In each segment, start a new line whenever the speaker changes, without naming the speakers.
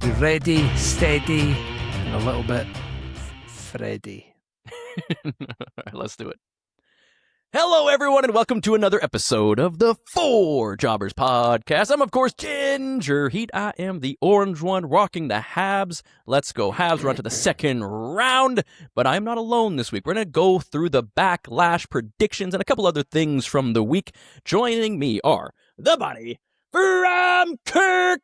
Be ready, steady, and a little bit Freddy.
All right, let's do it. Hello, everyone, and welcome to another episode of the Four Jobbers Podcast. I'm, of course, Gingerheat. I am the orange one rocking the Habs. Let's go Habs. We're on to the second round, but I'm not alone this week. We're going to go through the Backlash predictions and a couple other things from the week. Joining me are the buddy from Kirklady,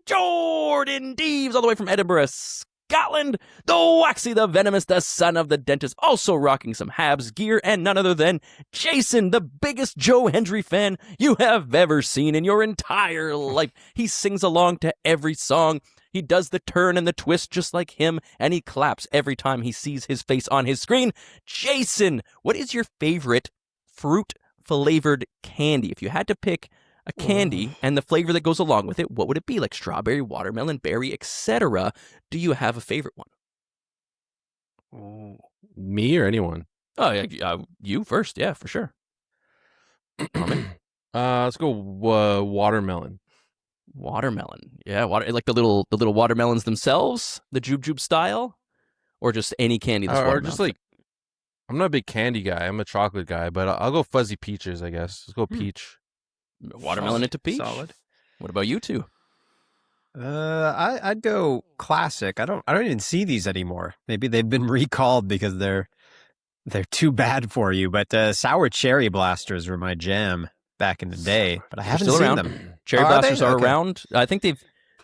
Jordan Deves, all the way from Edinburgh, Scotland, the Waxy, the Venomous, the son of the dentist, also rocking some Habs gear, and none other than Jason, the biggest Joe Hendry fan you have ever seen in your entire life. He sings along to every song. He does the turn and the twist just like him, and he claps every time he sees his face on his screen. Jason, what is your favorite fruit-flavored candy? If you had to pick a candy and the flavor that goes along with it, what would it be? Like strawberry, watermelon, berry, etc. Do you have a favorite one?
Me or anyone?
Oh, yeah, you first. Yeah, for sure.
Let's go watermelon.
Watermelon. Yeah, like the little watermelons themselves, the Jube style, or just any candy that's
Or
watermelon.
just like, I'm not a big candy guy. I'm a chocolate guy, but I'll go fuzzy peaches, I guess. Let's go peach.
Watermelon into peach.
Solid.
What about you two?
I'd go classic. I don't even see these anymore. Maybe they've been recalled because they're too bad for you. But sour cherry blasters were my jam back in the day. But I haven't
still
seen
around.
them.
Cherry
Are
blasters
they?
are
Okay.
around. I think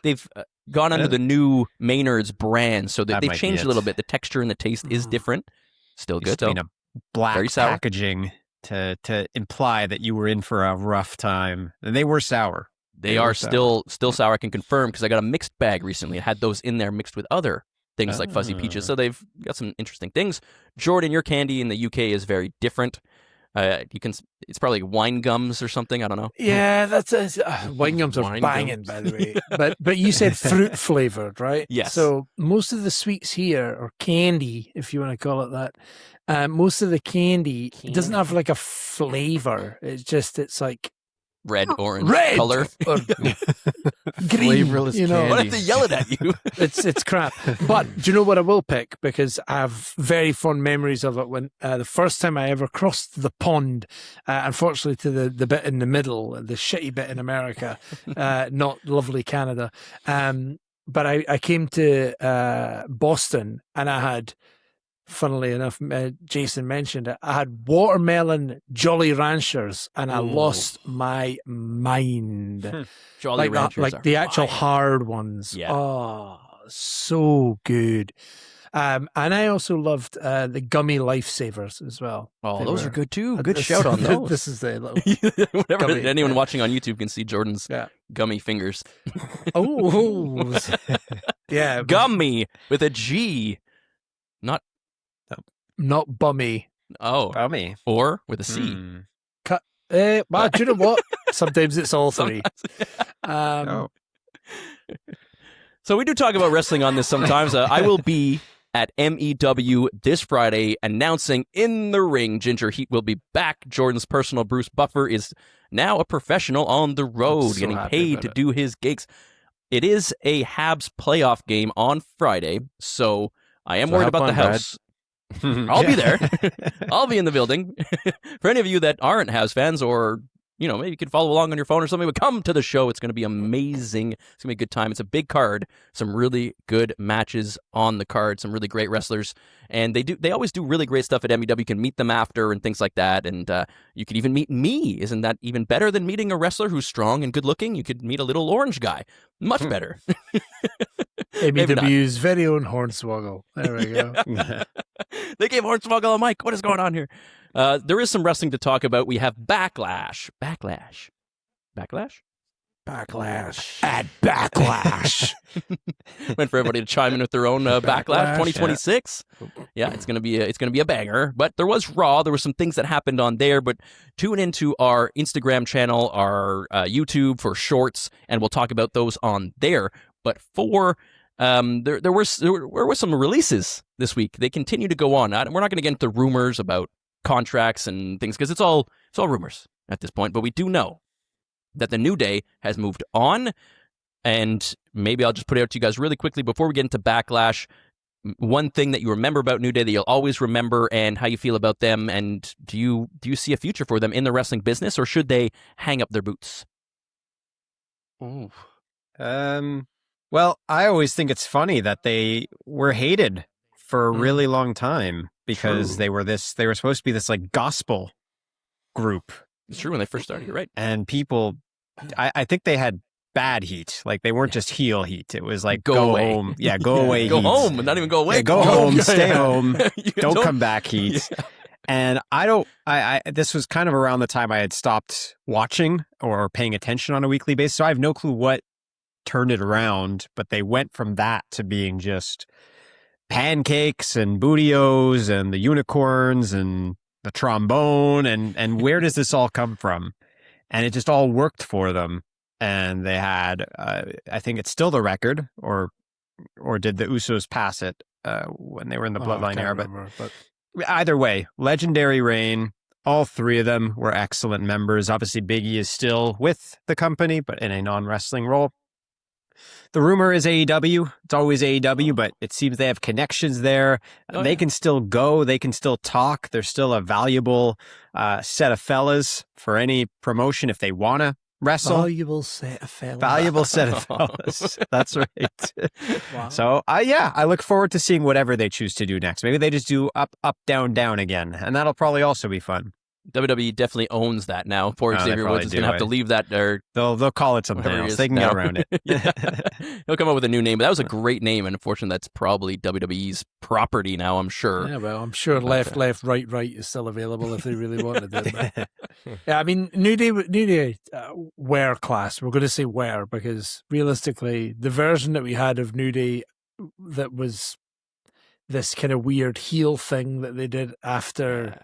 they've gone under the new Maynard's brand, so
That
they've
might be
changed a
it.
little bit. The texture and the taste is different. Still
Used
good
to be
though.
in a black
Very sour.
packaging to imply that you were in for a rough time. And they were sour.
They
They
are
were
still sour. I can confirm because I got a mixed bag recently. It had those in there mixed with other things like fuzzy peaches. So they've got some interesting things. Jordan, your candy in the UK is very different. It's probably like wine gums or something. I don't know.
Yeah, that's wine gums are
Wine
banging,
gums.
by the way. But you said fruit flavored, right?
Yes.
So most of the sweets here, or candy, if you want to call it that, most of the candy it doesn't have like a flavor. It's like
Red, orange
red
color.
or green.
Flavorless
you know,
candy.
What if they yell it at you?
It's crap. But do you know what I will pick? Because I have very fond memories of it when the first time I ever crossed the pond, unfortunately to the bit in the middle, the shitty bit in America, not lovely Canada. But I came to Boston and I had, funnily enough, Jason mentioned it, I had watermelon Jolly Ranchers and I lost my mind.
Jolly Ranchers
Like
are
the actual
fire.
hard ones.
Yeah.
Oh, so good. And I also loved the gummy lifesavers as well.
Oh,
They
those
were-
are good too. Good shout on those.
This is the little.
Whatever.
Gummy.
Anyone watching on YouTube can see Jordan's
Yeah.
gummy fingers.
Oh, yeah.
Gummy with a G, not
Not bummy.
Bummy.
or with a C.
Well, do you know what? Sometimes it's all three.
Oh.
So we do talk about wrestling on this sometimes. I will be at MEW this Friday announcing in the ring. Gingerheat will be back. Jordan's personal Bruce Buffer is now a professional on the road,
so
getting
happy
paid
about
to
it.
do his gigs. It is a Habs playoff game on Friday, so I am
So
worried
have
about the
fun, Dad.
house. I'll be there. I'll be in the building. For any of you that aren't Habs fans, or maybe you can follow along on your phone or something, but come to the show. It's going to be amazing. It's going to be a good time. It's a big card. Some really good matches on the card. Some really great wrestlers, and they always do really great stuff at MEW. You can meet them after and things like that, and you could even meet me. Isn't that even better than meeting a wrestler who's strong and good looking? You could meet a little orange guy. Much better. Maybe not.
MEW's very own Hornswoggle. There we go.
They gave Hornswoggle a mic. What is going on here? There is some wrestling to talk about. We have Backlash. Backlash.
At Backlash.
Meant for everybody to chime in with their own Backlash
Backlash,
2026. Yeah, it's gonna be a banger. But there was Raw. There were some things that happened on there. But tune into our Instagram channel, our YouTube for shorts, and we'll talk about those on there. But for there were some releases this week. They continue to go on. We're not going to get into rumors about contracts and things because it's all rumors at this point. But we do know that the New Day has moved on. And maybe I'll just put it out to you guys really quickly before we get into Backlash. One thing that you remember about New Day that you'll always remember, and how you feel about them, and do you see a future for them in the wrestling business, or should they hang up their boots?
Ooh. Well, I always think it's funny that they were hated for a really long time because they were supposed to be this like gospel group.
It's true when they first started, you're right.
And people, I think they had bad heat. Like they weren't just heel heat. It was like
Go away.
home. Yeah, go away
Go
heat.
home, not even go away.
Yeah, go home, stay home.
You
Don't come back heat.
Yeah.
And this was kind of around the time I had stopped watching or paying attention on a weekly basis. So I have no clue what turned it around, but they went from that to being just pancakes and bootios and the unicorns and the trombone. And where does this all come from? And it just all worked for them. And they had, I think it's still the record, or did the Usos pass it when they were in the Bloodline era? But either way, legendary reign. All three of them were excellent members. Obviously, Big E is still with the company, but in a non-wrestling role. The rumor is AEW. It's always AEW, but it seems they have connections there. They can still go. They can still talk. They're still a valuable set of fellas for any promotion if they want to wrestle.
Valuable set of fellas.
Valuable set of fellas. That's right.
Wow.
So, I look forward to seeing whatever they choose to do next. Maybe they just do up, up, down, down again, and that'll probably also be fun.
WWE definitely owns that now. Poor
they
Xavier
probably
Woods is
do,
going to have to leave that. Or
They'll call it something
whatever it
else.
is
They can
now.
get around it.
Yeah. He'll come up with a new name, but that was a great name, and unfortunately, that's probably WWE's property now, I'm sure.
Yeah, well, I'm sure left, right is still available if they really wanted it. But yeah, I mean, New Day were class. We're going to say were because realistically, the version that we had of New Day that was this kind of weird heel thing that they did after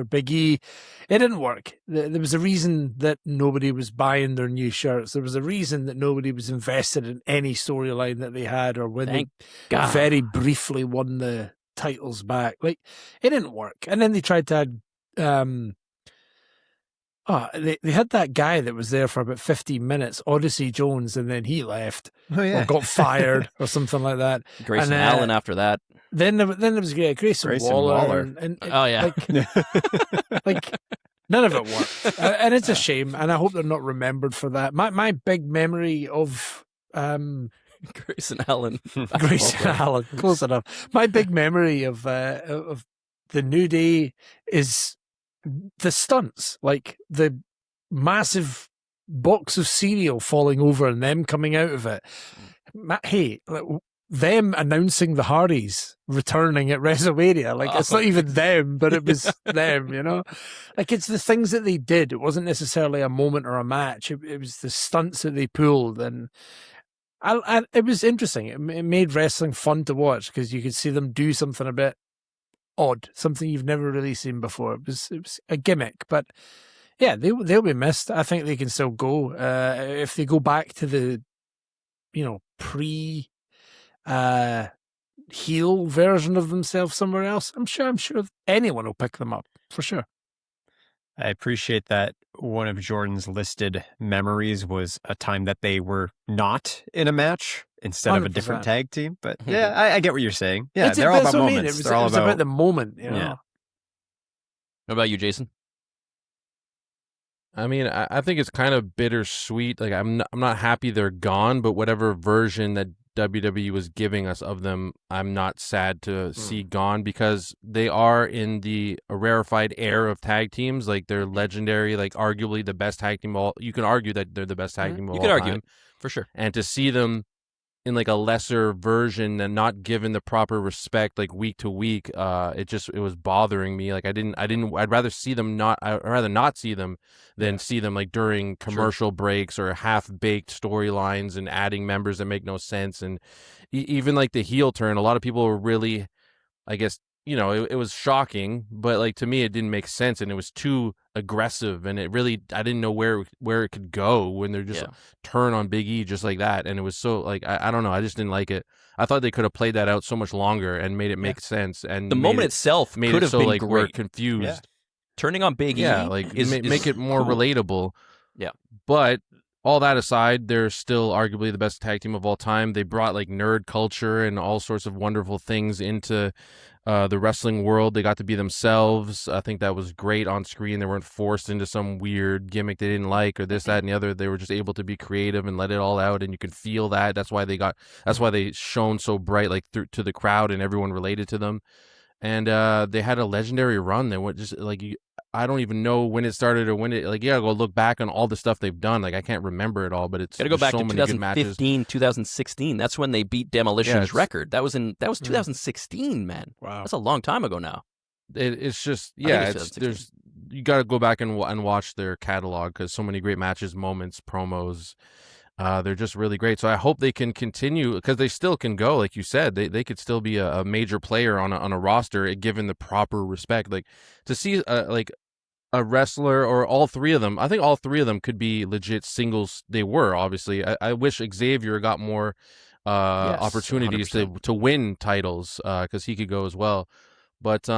Big E, it didn't work. There was a reason that nobody was buying their new shirts. There was a reason that nobody was invested in any storyline that they had, or when
Thank
they
God.
very briefly won the titles back. Like, it didn't work. And then they tried to add they had that guy that was there for about 15 minutes, Odyssey Jones, and then he left or got fired or something like that.
Grayson
And,
Allen after that.
Then there was Grayson Waller. And
Oh, yeah.
like none of it worked. And it's a shame. And I hope they're not remembered for that. My big memory of
Grayson Allen.
Grayson Allen, close enough. My big memory of the New Day is the stunts, like the massive box of cereal falling over and them coming out of it. Hey, them announcing the Hardys returning at WrestleMania. Like, it's not even them, but it was them, you know? Like, it's the things that they did. It wasn't necessarily a moment or a match. It was the stunts that they pulled. And it was interesting. It made wrestling fun to watch because you could see them do something a bit odd, something you've never really seen before. It was a gimmick, but yeah, they'll be missed. I think they can still go if they go back to the pre heel version of themselves somewhere else. I'm sure anyone will pick them up for sure.
I appreciate that one of Jordan's listed memories was a time that they were not in a match instead of a
100%.
different tag team. But yeah, I get what you're saying. Yeah,
It's
they're all about
what I mean.
moments.
It
They're all
was about the moment, you know.
Yeah.
What about you, Jason?
I mean, I think it's kind of bittersweet. Like, I'm not happy they're gone, but whatever version that WWE was giving us of them, I'm not sad to see gone because they are in the rarefied air of tag teams. Like, they're legendary, like arguably the best tag team. You can argue that they're the best tag team of all time.
You could argue it, for sure.
And to see them in like a lesser version and not given the proper respect, like week to week, it was bothering me. Like, I'd rather see them I'd rather not see them than see them like during commercial breaks or half-baked storylines and adding members that make no sense. And even like the heel turn, a lot of people were really, I guess, it was shocking, but like to me, it didn't make sense and it was too aggressive and I didn't know where it could go when they're just turn on Big E just like that. And it was so like, I don't know. I just didn't like it. I thought they could have played that out so much longer and made it make sense. And
the moment itself
made
could
it
have
so
been
like
great.
we're confused.
Yeah. Turning on Big E,
like make it more
cool.
relatable.
Yeah.
But all that aside, they're still arguably the best tag team of all time. They brought like nerd culture and all sorts of wonderful things into the wrestling world. They got to be themselves. I think that was great on screen. They weren't forced into some weird gimmick they didn't like or this, that, and the other. They were just able to be creative and let it all out, and you can feel that. That's why they shone so bright, like to the crowd, and everyone related to them. And they had a legendary run. They went just like I don't even know when it started or when it like. Yeah, go look back on all the stuff they've done. Like I can't remember it all, but it's
gotta go back
so
to
many good matches.
2015, 2016. That's when they beat Demolition's record. That was 2016, man.
Wow.
That's a long time ago now.
It's just
I think
yeah.
it's
There's you got to go back and watch their catalog because so many great matches, moments, promos. They're just really great. So I hope they can continue because they still can go. Like you said, they could still be a major player on a roster given the proper respect. Like to see like a wrestler or all three of them. I think all three of them could be legit singles. They were obviously. I wish Xavier got more opportunities
100%.
to win titles because he could go as well. But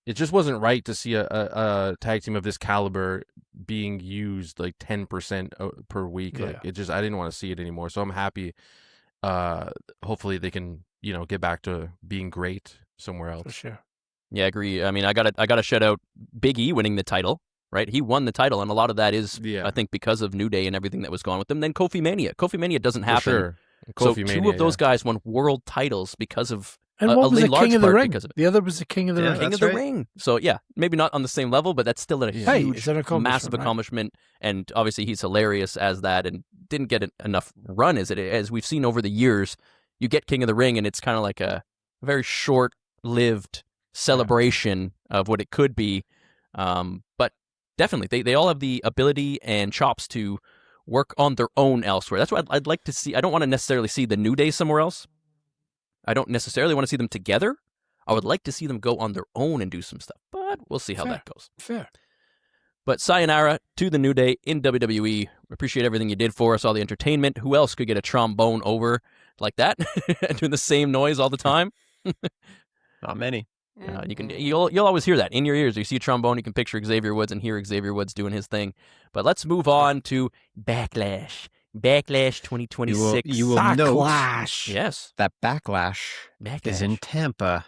it just wasn't right to see a tag team of this caliber being used like 10% per week.
Yeah.
Like it just, I didn't want to see it anymore. So I'm happy. Hopefully they can, get back to being great somewhere else.
For sure.
Yeah, I agree. I mean, I gotta shout out Big E winning the title, right? He won the title, and a lot of that is, I think, because of New Day and everything that was going with them. Then Kofi Mania. Kofi Mania doesn't happen.
For sure.
So
Kofi
two
Mania,
of those guys won world titles because of
And
a
what was the
large
King of the
part
Ring?
because of it.
The other was the King of the
Yeah,
Ring.
King
that's
of the
right.
Ring. So yeah, maybe not on the same level, but that's still a
Hey,
huge,
it's an accomplishment,
massive
right?
accomplishment. And obviously he's hilarious as that, and didn't get enough run as we've seen over the years. You get King of the Ring, and it's kind of like a very short-lived celebration of what it could be. But definitely, they all have the ability and chops to work on their own elsewhere. That's what I'd like to see. I don't want to necessarily see the New Day somewhere else. I don't necessarily want to see them together. I would like to see them go on their own and do some stuff, but we'll see how that goes.
Fair.
But sayonara to the New Day in WWE. Appreciate everything you did for us, all the entertainment. Who else could get a trombone over like that, doing the same noise all the time?
Not many.
You'll always hear that in your ears. You see a trombone, you can picture Xavier Woods and hear Xavier Woods doing his thing. But let's move on to Backlash. Backlash 2026.
You will note
Backlash.
Yes.
that Backlash is in
Backlash.
Tampa.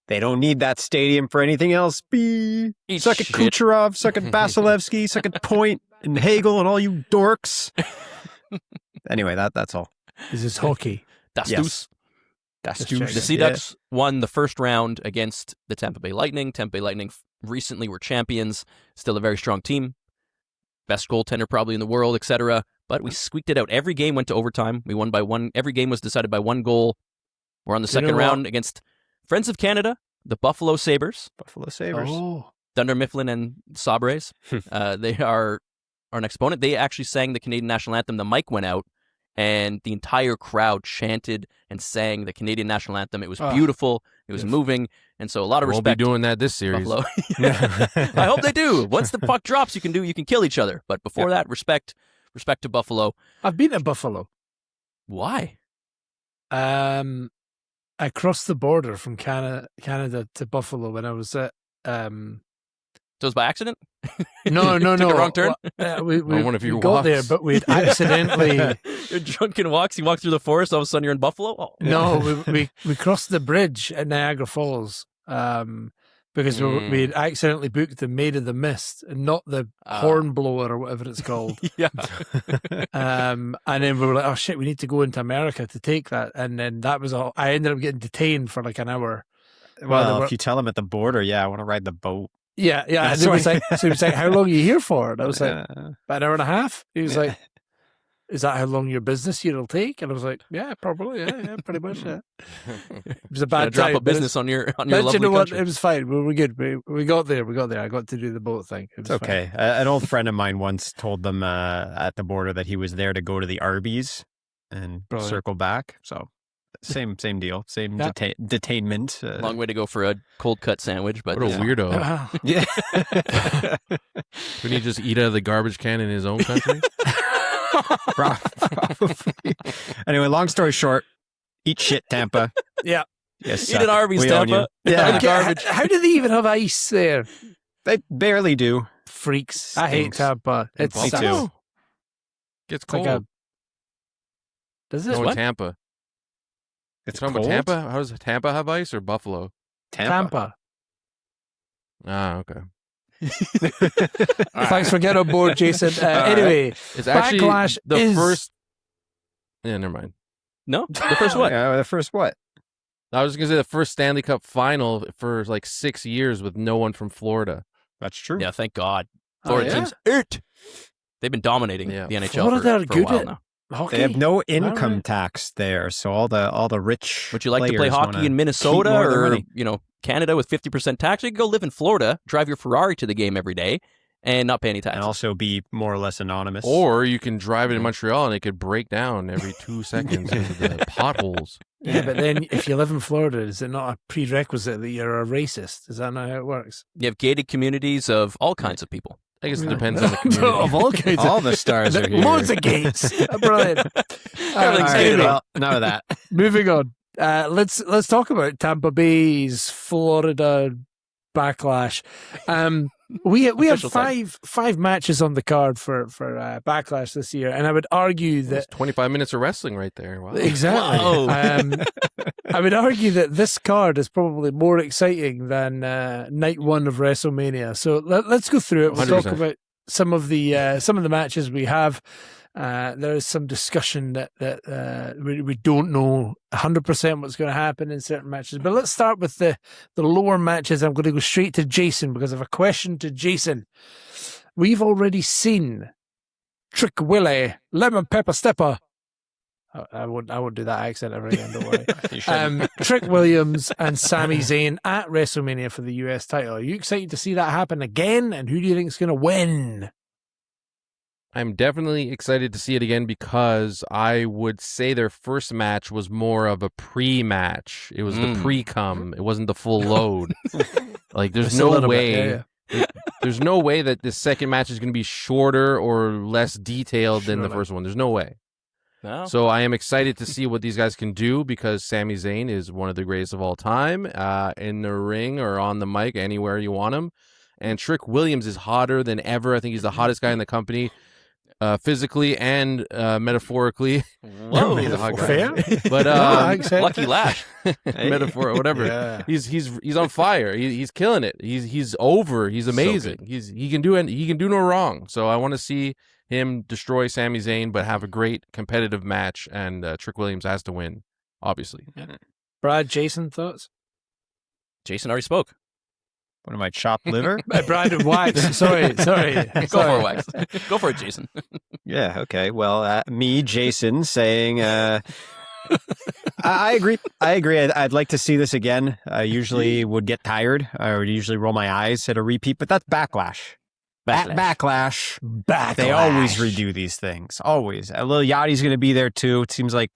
They don't need that stadium for anything else.
Eat
Suck at
shit.
Kucherov, suck at Vasilevsky, suck at Point and Hagel and all you dorks. Anyway, that's all.
This is hockey.
Das
Yes.
Dus.
That's
Just
too
checking.
The Sea Ducks won the first round against the Tampa Bay Lightning. Tampa Bay Lightning recently were champions. Still a very strong team. Best goaltender probably in the world, etc. But we squeaked it out. Every game went to overtime. We won by one. Every game was decided by one goal. We're on the
Do you know
second
what?
round against Friends of Canada, the Buffalo Sabres,
Buffalo Sabres.
Oh.
Thunder Mifflin and Sabres. They are our next opponent. They actually sang the Canadian national anthem. The mic went out, and the entire crowd chanted and sang the Canadian national anthem. It was beautiful. It was moving. And so a lot of
Won't be
respect.
doing that this series.
Buffalo. I hope they do. Once the puck drops, you can kill each other. But before that, respect to Buffalo.
I've been to Buffalo.
Why?
I crossed the border from Canada to Buffalo when I was at.
So it was by accident?
No.
Took a wrong turn?
We
one of your
got there,
walks.
but we'd accidentally.
You're drunk and walks. You walk through the forest. All of a sudden, you're in Buffalo. Oh.
No, we crossed the bridge at Niagara Falls because we had accidentally booked the Maid of the Mist and not the Hornblower or whatever it's called.
Yeah.
And then we were like, oh shit, we need to go into America to take that. And then that was all. I ended up getting detained for like an hour.
Well, if you tell them at the border, I want to ride the boat.
Yeah.
That's
And it was
right.
like, so he was like, how long are you here for? And I was like,
Uh,
about an hour and a half. He was like, is that how long your business year will take? And I was like, yeah, probably. Yeah, pretty much. Yeah. It was a bad
Drop
time,
a
but
business on your
but
lovely
you know what?
country.
It was fine. We were good. We got there. I got to do the boat thing. It was
It's okay. An old friend of mine once told them at the border that he was there to go to the Arby's and
Brilliant.
circle back. So same deal. Same
Yeah.
detainment.
Long way to go for a cold cut sandwich, but
What a weirdo.
Wow.
Yeah.
Couldn't he just eat out of the garbage can in his own country?
Probably. Anyway, long story short, eat shit, Tampa.
Yeah.
Yes,
eat an Arby's,
we own
Tampa.
you.
Out of
Yeah,
the garbage.
How do they even have ice there?
they barely do.
Freaks. I hate
Stinks.
Tampa. It's
Me too.
Gets
It's like
cold.
Does
No,
it?
in
what?
Tampa.
It's
Talking about
cold?
Tampa? How does Tampa have ice or Buffalo?
Tampa.
Ah, okay.
Thanks for getting on board, Jason.
right.
Anyway,
It's actually
Backlash
the
is
first. Yeah, never mind.
No, the first what?
Yeah, the first what?
I was gonna say the first Stanley Cup final for like 6 years with no one from Florida.
That's true.
Yeah, thank God.
Oh,
Florida
yeah?
teams, it. They've been dominating
Yeah.
the NHL
Florida are
for a
good
while
at
now.
hockey.
They have no income
right.
tax there, so all the rich.
Would you like to play
players
hockey
wanna
in Minnesota
keep more of their
or
money.
Canada with 50% tax? You can go live in Florida, drive your Ferrari to the game every day, and not pay any
and
tax.
also be more or less anonymous?
Or you can drive it in Montreal and it could break down every 2 seconds because of the potholes.
Yeah, but then if you live in Florida, is it not a prerequisite that you're a racist? Is that not how it works?
You have gated communities of all kinds of people.
I guess it depends on the community.
Of all kinds
all the stars are here.
Loads of gates. Brilliant.
Everything's
All right,
gated.
well, none of that.
Moving on. Let's talk about Tampa Bay's Florida Backlash. We have
Official time.
five matches on the card for Backlash this year, and I would argue
That's
that
25 minutes of wrestling right there. Wow.
exactly.
Whoa.
I would argue that this card is probably more exciting than night one of WrestleMania. So let's go through it. We'll talk
100%.
about some of the matches we have. There is some discussion that we don't know 100% what's going to happen in certain matches. But let's start with the lower matches. I'm going to go straight to Jason because I have a question to Jason. We've already seen Trick Willie, Lemon Pepper Stepper. I won't do that accent ever again, don't worry.
You shouldn't.
Trick Williams and Sami Zayn at WrestleMania for the US title. Are you excited to see that happen again? And who do you think is going to win?
I'm definitely excited to see it again because I would say their first match was more of a pre-match. It was the pre-cum. It wasn't the full load. Like, there's
Just a
no
little
way.
bit, yeah.
There's no way that the second match is going to be shorter or less detailed than the
Surely.
first one. There's no way.
No.
So I am excited to see what these guys can do because Sami Zayn is one of the greatest of all time in the ring or on the mic, anywhere you want him. And Trick Williams is hotter than ever. I think he's the hottest guy in the company, physically and metaphorically.
Whoa.
He's a hot guy.
Fair.
But
I accept
Lucky Lash.
metaphor, whatever.
Yeah.
He's on fire. He's killing it. He's over. He's amazing.
good.
He can do no wrong. So I want to see him destroy Sami Zayn, but have a great competitive match. And Trick Williams has to win, obviously.
Brad, Jason, thoughts?
Jason already spoke.
What am I, chopped liver?
Brad and Wax. Sorry.
Go for it, Wax. Go for it, Jason.
Yeah, okay. Well, me, Jason, saying I agree. I'd like to see this again. I usually would get tired. I would usually roll my eyes at a repeat, but that's Backlash. At Backlash, they always redo these things. Always. Lil Yachty's going to be there too. It seems like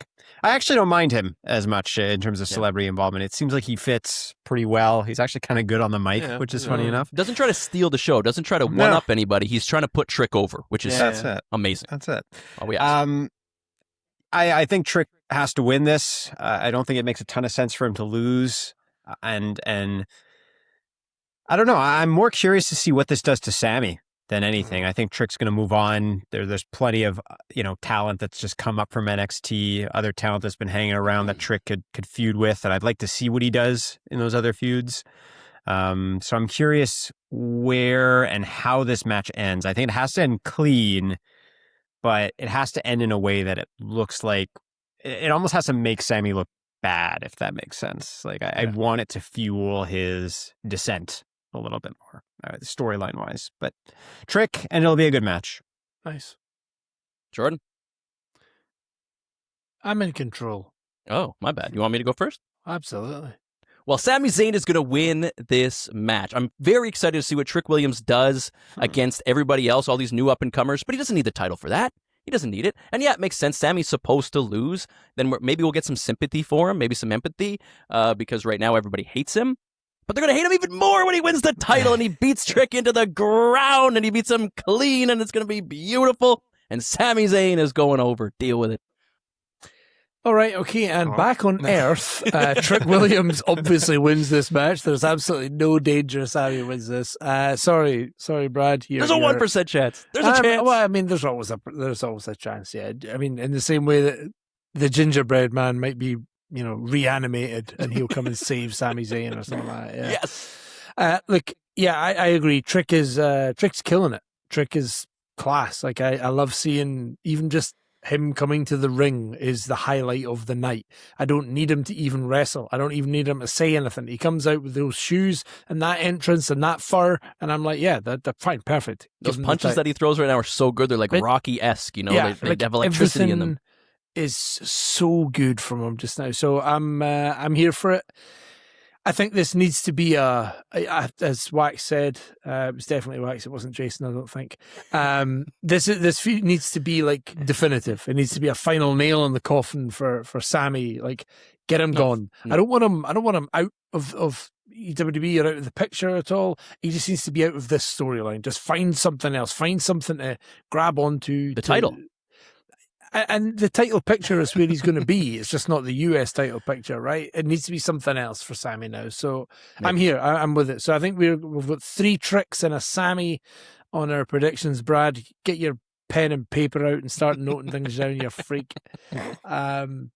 I actually don't mind him as much in terms of celebrity involvement. It seems like he fits pretty well. He's actually kind of good on the mic, which is funny enough.
Doesn't try to steal the show. Doesn't try to one-up anybody. He's trying to put Trick over, which is
That's it.
amazing.
That's it.
All we ask.
I think Trick has to win this. I don't think it makes a ton of sense for him to lose. And I don't know. I'm more curious to see what this does to Sami than anything. I think Trick's going to move on. There's plenty of talent that's just come up from NXT, other talent that's been hanging around that Trick could feud with, and I'd like to see what he does in those other feuds. So I'm curious where and how this match ends. I think it has to end clean, but it has to end in a way that it looks like it almost has to make Sami look bad, if that makes sense. Like I want it to fuel his descent a little bit more, storyline wise. But Trick, and it'll be a good match.
Nice.
Jordan?
I'm in control.
Oh, my bad. You want me to go first?
Absolutely.
Well, Sami Zayn is going to win this match. I'm very excited to see what Trick Williams does against everybody else, all these new up-and-comers, but he doesn't need the title for that. He doesn't need it. And yeah, it makes sense. Sami's supposed to lose. Then maybe we'll get some sympathy for him, maybe some empathy, because right now everybody hates him. But they're going to hate him even more when he wins the title and he beats Trick into the ground and he beats him clean and it's going to be beautiful. And Sami Zayn is going over. Deal with it.
All right, okay, and back on Earth, Trick Williams obviously wins this match. There's absolutely no danger Sami wins this. Sorry, Brad.
There's a 1% chance. There's a chance.
Well, I mean, there's always a chance. Yeah, I mean, in the same way that the gingerbread man might be, reanimated and he'll come and save Sami Zayn or something like that. Yeah.
Yes.
Look, yeah, I agree. Trick's killing it. Trick is class. Like I love seeing even just him coming to the ring is the highlight of the night. I don't need him to even wrestle. I don't even need him to say anything. He comes out with those shoes and that entrance and that fur, and I'm like, yeah, they're fine, perfect.
Those punches that he throws right now are so good. They're like Rocky-esque,
Yeah,
they have electricity in them.
Is so good from him just now. So I'm here for it. I think this needs to be as Wax said, it was definitely Wax. It wasn't Jason, I don't think. This feud needs to be like definitive. It needs to be a final nail in the coffin for Sami. Like, get him gone.
No.
I don't want him out of WWE or out of the picture at all. He just needs to be out of this storyline. Just find something else. Find something to grab onto.
The title.
And the title picture is where he's going to be. It's just not the US title picture, right? It needs to be something else for Sami now. So I'm here. I'm with it. So I think we've got 3 Tricks and a Sami on our predictions. Brad, get your pen and paper out and start noting things down, you freak. Let's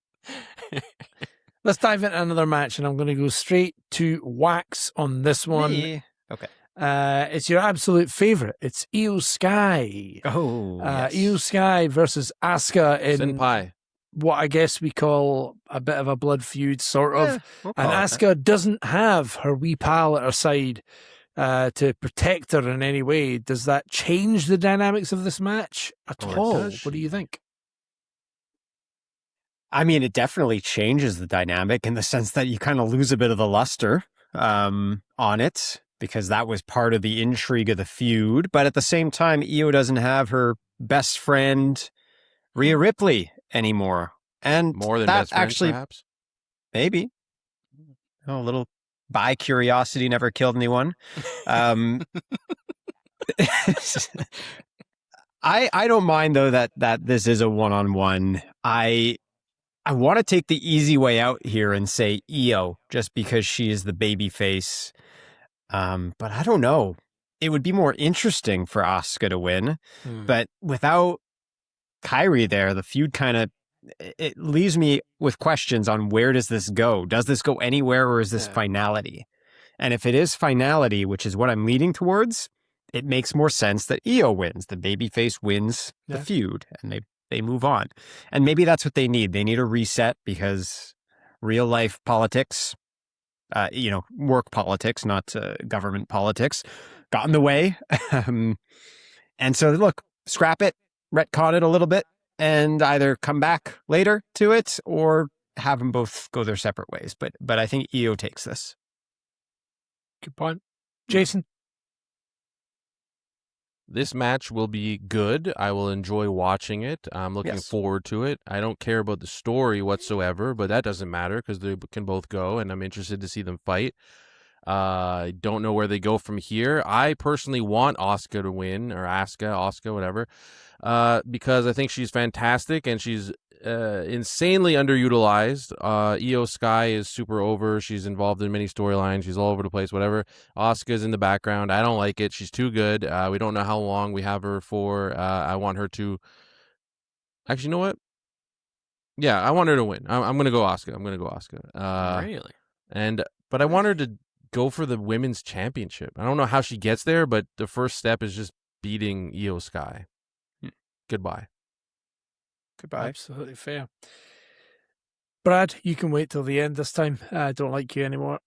dive into another match, and I'm going to go straight to Wax on this one.
Yeah. Okay.
It's your absolute favorite. It's Io Sky.
Oh, yes.
Io Sky versus Asuka in
Senpai.
what I guess we call a bit of a blood feud, sort of.
We'll
And
call it
Asuka doesn't have her wee pal at her side to protect her in any way. Does that change the dynamics of this match at
Or
all?
does
What do you think?
I mean, it definitely changes the dynamic in the sense that you kind of lose a bit of the luster on it, because that was part of the intrigue of the feud. But at the same time, Io doesn't have her best friend, Rhea Ripley, anymore. And
More than
that
best friends,
actually,
perhaps?
maybe. Oh, a little bi curiosity never killed anyone. I don't mind, though, that this is a one-on-one. I want to take the easy way out here and say Io, just because she is the baby face. But I don't know. It would be more interesting for Asuka to win. But without Kyrie there, the feud it leaves me with questions on where does this go? Does this go anywhere, or is this finality? And if it is finality, which is what I'm leaning towards, it makes more sense that Io wins. The babyface wins the feud, and they move on. And maybe that's what they need. They need a reset, because real life politics, work politics, not government politics, got in the way. And so, look, scrap it, retcon it a little bit, and either come back later to it or have them both go their separate ways. But I think Io takes this.
Good point. Jason?
This match will be good. I will enjoy watching it. I'm looking forward to it. I don't care about the story whatsoever, but that doesn't matter because they can both go, and I'm interested to see them fight. I don't know where they go from here. I personally want Asuka to win, or Asuka, whatever, because I think she's fantastic and she's insanely underutilized. Io Sky is super over. She's involved in many storylines. She's all over the place, whatever. Asuka's in the background. I don't like it. She's too good. We don't know how long we have her for. I want her to... Actually, you know what? Yeah, I want her to win. I'm going to go Asuka.
Really?
But I want her to go for the women's championship. I don't know how she gets there, but the first step is just beating Io Sky. Goodbye.
Absolutely fair. Brad, you can wait till the end this time. I don't like you anymore.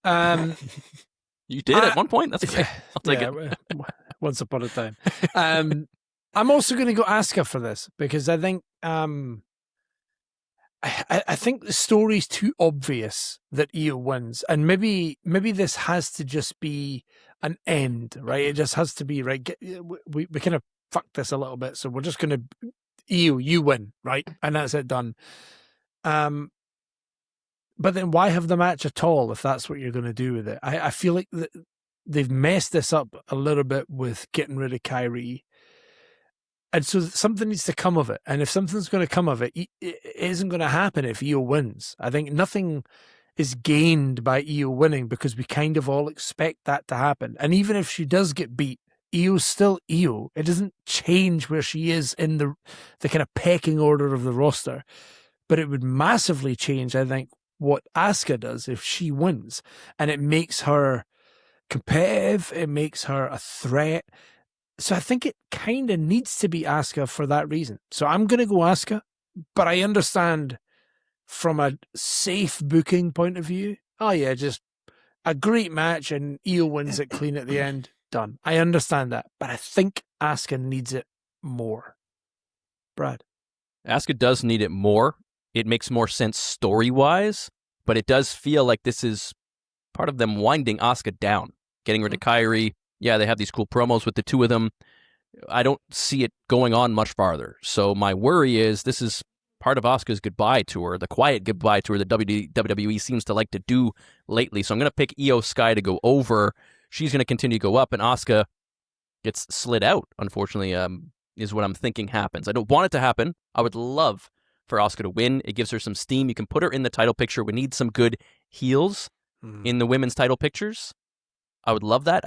You did at one point? That's okay. I'll take it.
Once upon a time. I'm also going to go Asuka for this, because I think I think the story's too obvious that Io wins, and maybe this has to just be an end, right? It just has to be, right. We kind of fucked this a little bit, so we're just going to Io, you win, right? And that's it, done. But then why have the match at all if that's what you're going to do with it? I feel like they've messed this up a little bit with getting rid of Kyrie. And so something needs to come of it. And if something's going to come of it, it isn't going to happen if Io wins. I think nothing is gained by Io winning because we kind of all expect that to happen. And even if she does get beat, Io's still Io. It doesn't change where she is in the kind of pecking order of the roster. But it would massively change, I think, what Asuka does if she wins. And it makes her competitive. It makes her a threat. So I think it kind of needs to be Asuka for that reason. So I'm going to go Asuka, but I understand from a safe booking point of view, oh yeah, just a great match and Io wins it clean at the end. Done. I understand that, but I think Asuka needs it more. Brad?
Asuka does need it more. It makes more sense story-wise, but it does feel like this is part of them winding Asuka down, getting rid of Kairi. Yeah, they have these cool promos with the two of them. I don't see it going on much farther. So my worry is this is part of Asuka's goodbye tour, the quiet goodbye tour that WWE seems to like to do lately. So I'm going to pick Io Sky to go over. She's going to continue to go up, and Asuka gets slid out, unfortunately, is what I'm thinking happens. I don't want it to happen. I would love for Asuka to win. It gives her some steam. You can put her in the title picture. We need some good heels in the women's title pictures. I would love that.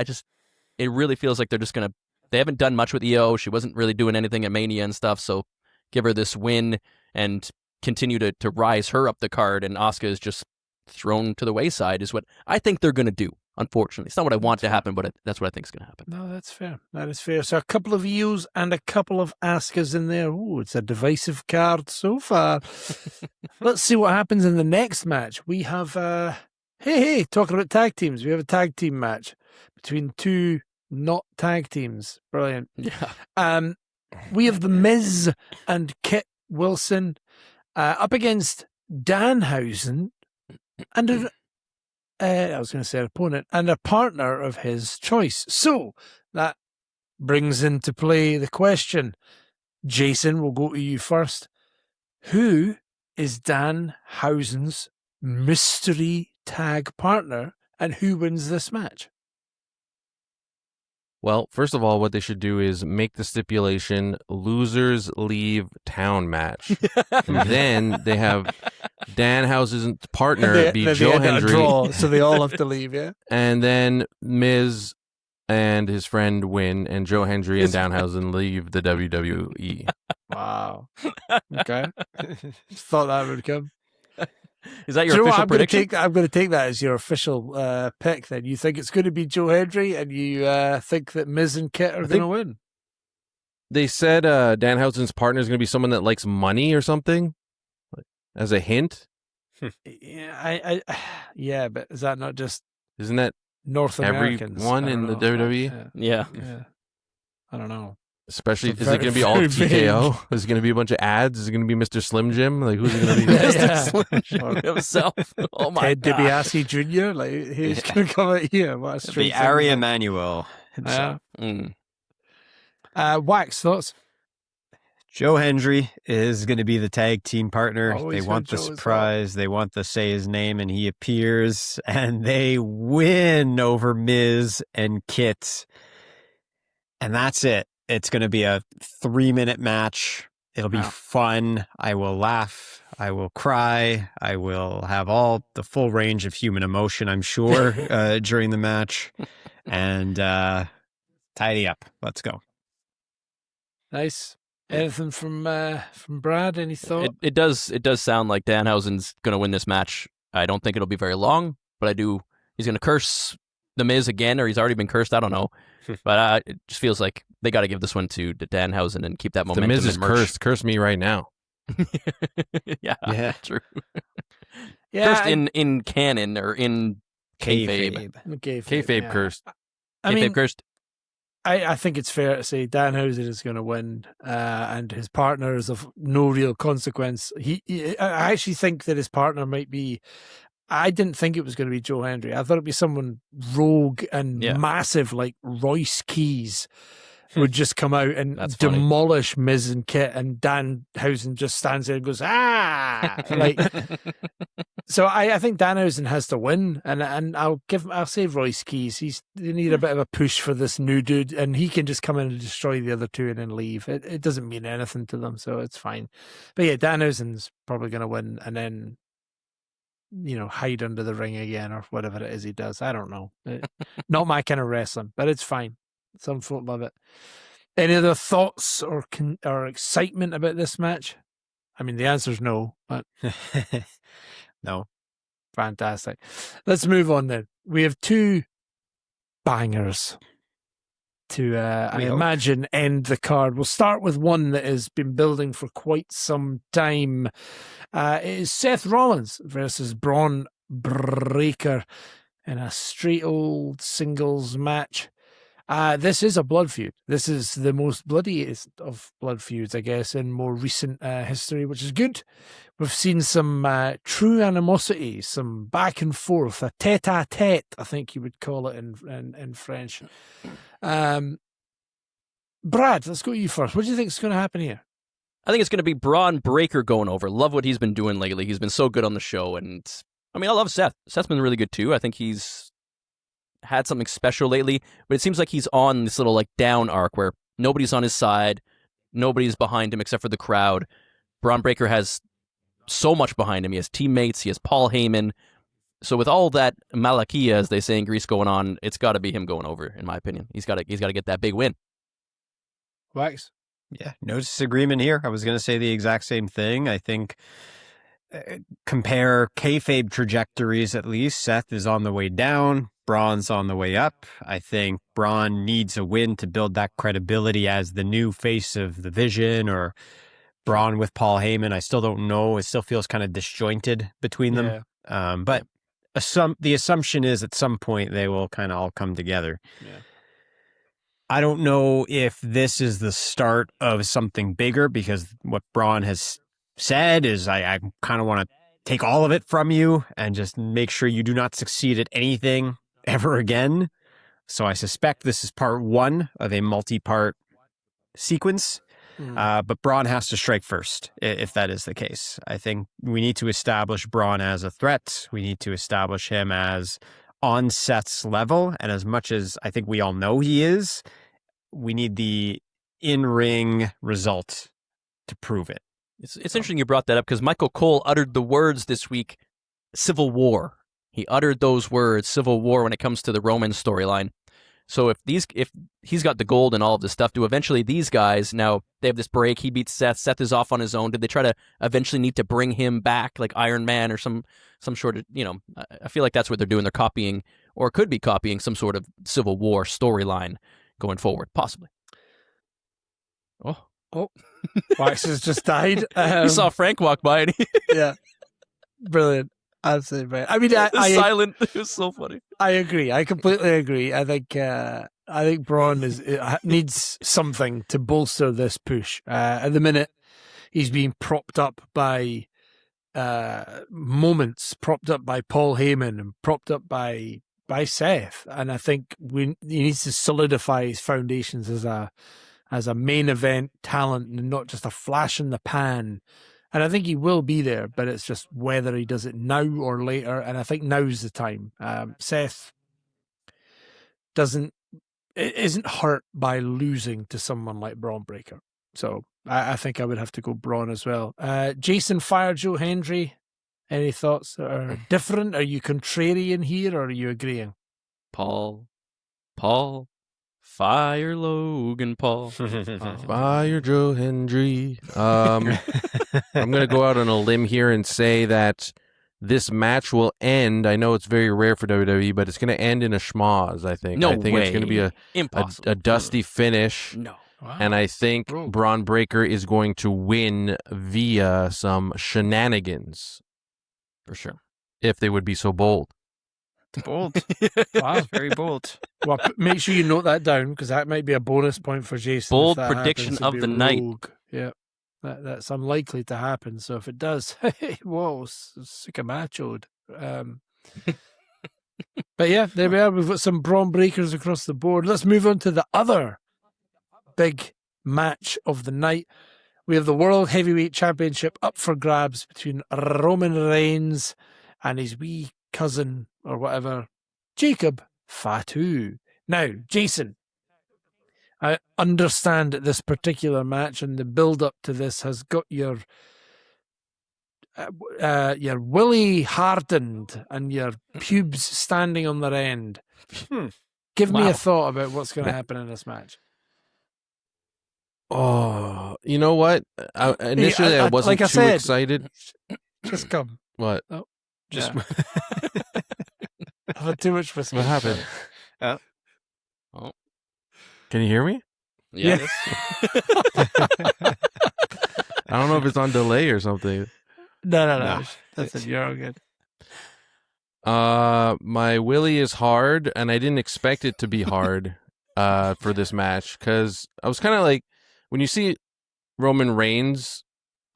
It really feels like they haven't done much with Io. She wasn't really doing anything at Mania and stuff, so give her this win and continue to rise her up the card, and Asuka is just thrown to the wayside is what I think they're going to do, unfortunately. It's not what I want to happen, but that's what I think is going to happen.
No, that's fair. That is fair. So a couple of Ios and a couple of Askas in there. Ooh, it's a divisive card so far. Let's see what happens in the next match. We have, talking about tag teams, we have a tag team match between two not tag teams. Brilliant.
Yeah.
We have The Miz and Kit Wilson up against Danhausen and I was going to say an opponent and a partner of his choice. So that brings into play the question. Jason, we'll go to you first. Who is Danhausen's mystery tag partner and who wins this match?
Well, first of all, what they should do is make the stipulation losers leave town match. And then they have Danhausen's partner be Joe Hendry.
So they all have to leave, yeah?
And then Miz and his friend win, and Joe Hendry and Danhausen leave the WWE.
Wow. Okay. Thought that would come.
Is that your official prediction?
I'm going to take that as your official pick then. You think it's going to be Joe Hendry and you think that Miz and Kit are going to win?
They said Danhausen's partner is going to be someone that likes money or something, as a hint.
Yeah, yeah, but is that not just...
Isn't that
North Americans?
Everyone in the WWE?
Yeah.
I don't know.
Especially, is it going to be all TKO? Is it going to be a bunch of ads? Is it going to be Mr. Slim Jim? Like, who's it going to be?
Mr. Slim Jim himself. Oh my
Ted
God.
DiBiase Jr.? Like, he's going to come out here. What a strange
The Ari Emanuel himself.
Wax, thoughts?
Joe Hendry is going to be the tag team partner.
Oh,
they
he's
want
got
the
Joe as
surprise. They want to say his name, and he appears, and they win over Miz and Kit. And that's it. It's going to be a 3-minute match. It'll be fun. I will laugh. I will cry. I will have all the full range of human emotion, I'm sure, during the match. And tidy up. Let's go.
Nice.
Anything from Brad? Any thought?
It does sound like Danhausen's going to win this match. I don't think it'll be very long, but he's going to curse The Miz again, or he's already been cursed. I don't know. But it just feels like they got to give this one to Danhausen and keep that momentum.
The Miz is cursed. Curse me right now.
Yeah, true.
Yeah,
Cursed in canon or in kayfabe.
Kayfabe cursed.
Kayfabe cursed.
I think it's fair to say Danhausen is going to win, and his partner is of no real consequence. I actually think that his partner might be. I didn't think it was going to be Joe Hendry. I thought it'd be someone rogue and massive like Royce Keys. would just come out and
That's funny.
demolish Miz and Kit, and Danhausen just stands there and goes, ah! Like, so I think Danhausen has to win, and I'll say Royce Keys. They need a bit of a push for this new dude, and he can just come in and destroy the other two and then leave. It doesn't mean anything to them, so it's fine. But yeah, Danhausen's probably going to win, and then hide under the ring again or whatever it is he does. I don't know. Not my kind of wrestling, but it's fine. Some folk love it. Any other thoughts or excitement about this match? I mean, the answer is no, but
No.
Fantastic. Let's move on then. We have two bangers to, I imagine, end the card. We'll start with one that has been building for quite some time. It is Seth Rollins versus Braun Breaker in a straight old singles match. This is a blood feud. This is the most bloodiest of blood feuds, I guess, in more recent history, which is good. We've seen some true animosity, some back and forth, a tete-a-tete, I think you would call it in French. Brad, let's go to you first. What do you think is going to happen here?
I think it's going to be Braun Breaker going over. Love what he's been doing lately. He's been so good on the show. And I mean, I love Seth. Seth's been really good too. I think he's had something special lately, but it seems like he's on this little down arc where nobody's on his side. Nobody's behind him except for the crowd. Braun Breaker has so much behind him. He has teammates. He has Paul Heyman. So with all that malakia, as they say in Greece, going on, it's got to be him going over, in my opinion. He's got to get that big win.
Wax?
Yeah, no disagreement here. I was going to say the exact same thing. I think compare kayfabe trajectories at least. Seth is on the way down. Braun's on the way up. I think Braun needs a win to build that credibility as the new face of the Vision, or Braun with Paul Heyman. I still don't know. It still feels kind of disjointed between them.
Yeah.
But the assumption is at some point they will kind of all come together.
Yeah.
I don't know if this is the start of something bigger, because what Braun has said is I kind of want to take all of it from you and just make sure you do not succeed at anything ever again. So I suspect this is part one of a multi-part sequence. But Braun has to strike first, if that is the case. I think we need to establish Braun as a threat. We need to establish him as on Seth's level. And as much as I think we all know he is, we need the in-ring result to prove it.
It's interesting you brought that up, because Michael Cole uttered the words this week, Civil War. He uttered those words, Civil War, when it comes to the Roman storyline. So if he's got the gold and all of this stuff, do eventually these guys, now they have this break, he beats Seth, Seth is off on his own. Did they try to eventually need to bring him back like Iron Man or some sort of, I feel like that's what they're doing. They're copying, or could be copying, some sort of Civil War storyline going forward, possibly.
Oh, Wax has just died.
You saw Frank walk by and
yeah, brilliant. Absolutely brilliant. I mean, I
silent. It was so funny.
I agree. I completely agree. I think Braun needs something to bolster this push. At the minute, he's being propped up by moments, propped up by Paul Heyman, and propped up by Seth. And I think he needs to solidify his foundations as a main event talent and not just a flash in the pan. And I think he will be there, but it's just whether he does it now or later. And I think now's the time. Seth isn't hurt by losing to someone like Braun Breaker. So I think I would have to go Braun as well. Jason Fire Joe Hendry, any thoughts that are different? Are you contrarian here, or are you agreeing?
Paul, fire Logan Paul.
Fire Joe Hendry. I'm going to go out on a limb here and say that this match will end. I know it's very rare for WWE, but it's going to end in a schmoz, I think.
No
I think
way.
It's going to be a dusty finish.
No.
Wow.
And I think Braun Breaker is going to win via some shenanigans.
For sure.
If they would be so bold.
Bold.
Wow.
Very bold.
Well, make sure you note that down, because that might be a bonus point for Jason.
Bold
if that
prediction
happens. It'd
of the
be
night.
rogue. Yeah. That's unlikely to happen. So if it does, whoa, sick of machoed. But yeah, there we are. We've got some Braun Breakers across the board. Let's move on to the other big match of the night. We have the World Heavyweight Championship up for grabs between Roman Reigns and his wee cousin or whatever, Jacob Fatu. Now, Jason, I understand that this particular match and the build-up to this has got your willy hardened and your pubes standing on their end. Give me
Wow.
a thought about what's going to happen in this match.
Oh, you know what? Initially, I wasn't
like I
too
said,
excited.
Just come.
What?
Just I've had too much whiskey.
What happened?
Oh.
Can you hear me?
Yeah.
I don't know if it's on delay or something.
No. That's it. You're all good.
My willy is hard, and I didn't expect it to be hard for this match, because I was kind of like, when you see Roman Reigns,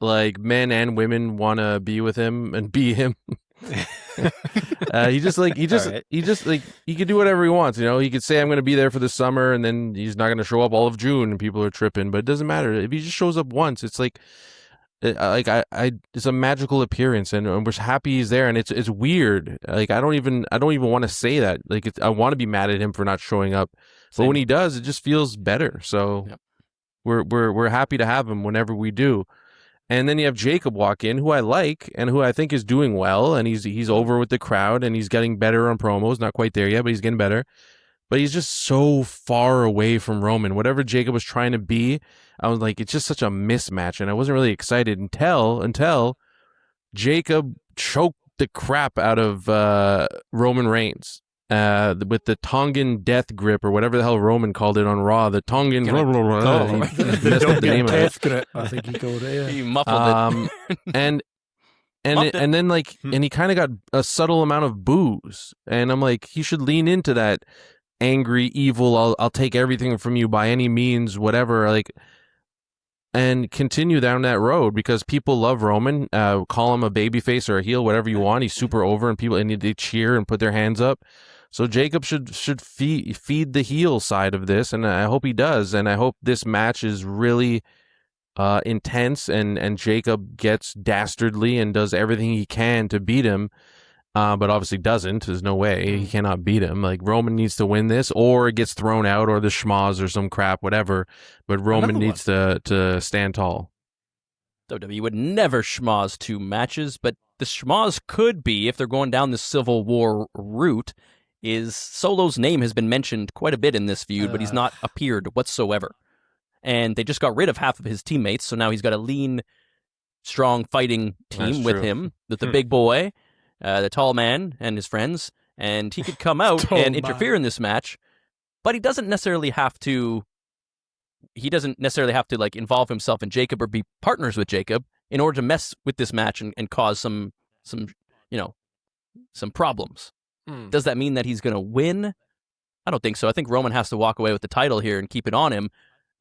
like, men and women want to be with him and be him. He could do whatever he wants. You know, he could say, I'm going to be there for the summer, and then he's not going to show up all of June, and people are tripping. But it doesn't matter if he just shows up once. It's like it's a magical appearance, and we're happy he's there. And it's weird. Like, I don't even want to say that. Like, I want to be mad at him for not showing up, but when he does, it just feels better. So
Yep.
we're happy to have him whenever we do. And then you have Jacob walk in, who I like and who I think is doing well, and he's over with the crowd, and he's getting better on promos. Not quite there yet, but he's getting better. But he's just so far away from Roman. Whatever Jacob was trying to be, I was like, it's just such a mismatch, and I wasn't really excited until Jacob choked the crap out of Roman Reigns with the Tongan death grip, or whatever the hell Roman called it on Raw. The Tongan he messed up the name of it.
Death grip, I think he called it. Yeah.
He muffled it.
and then like, and he kind of got a subtle amount of booze, and I'm like, he should lean into that angry, evil, I'll take everything from you by any means, whatever, like, and continue down that road, because people love Roman. Call him a babyface or a heel, whatever you want. He's super over, and people, and they cheer and put their hands up. So Jacob should feed the heel side of this, and I hope he does. And I hope this match is really intense, and Jacob gets dastardly and does everything he can to beat him, but obviously doesn't. There's no way. He cannot beat him. Like, Roman needs to win this, or it gets thrown out, or the schmoz or some crap, whatever. But Roman needs to stand tall.
WWE would never schmoz two matches, but the schmoz could be, if they're going down the Civil War route, is Solo's name has been mentioned quite a bit in this feud, but he's not appeared whatsoever. And they just got rid of half of his teammates, so now he's got a lean, strong fighting team with him, with the big boy, the tall man, and his friends, and he could come out and interfere in this match, but he doesn't necessarily have to. He doesn't necessarily have to, like, involve himself in Jacob or be partners with Jacob in order to mess with this match and cause some problems. Does that mean that he's going to win? I don't think so. I think Roman has to walk away with the title here and keep it on him.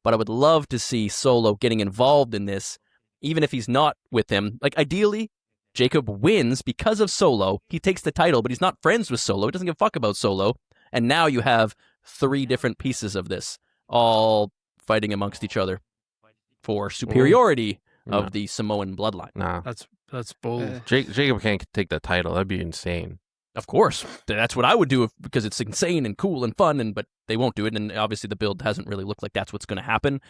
But I would love to see Solo getting involved in this, even if he's not with him. Like, ideally, Jacob wins because of Solo. He takes the title, but he's not friends with Solo. He doesn't give a fuck about Solo. And now you have 3 different pieces of this, all fighting amongst each other for superiority of the Samoan bloodline.
Nah,
That's bold.
Jacob can't take the title. That'd be insane.
Of course, that's what I would do because it's insane and cool and fun, but they won't do it, and obviously the build hasn't really looked like that's what's going to happen.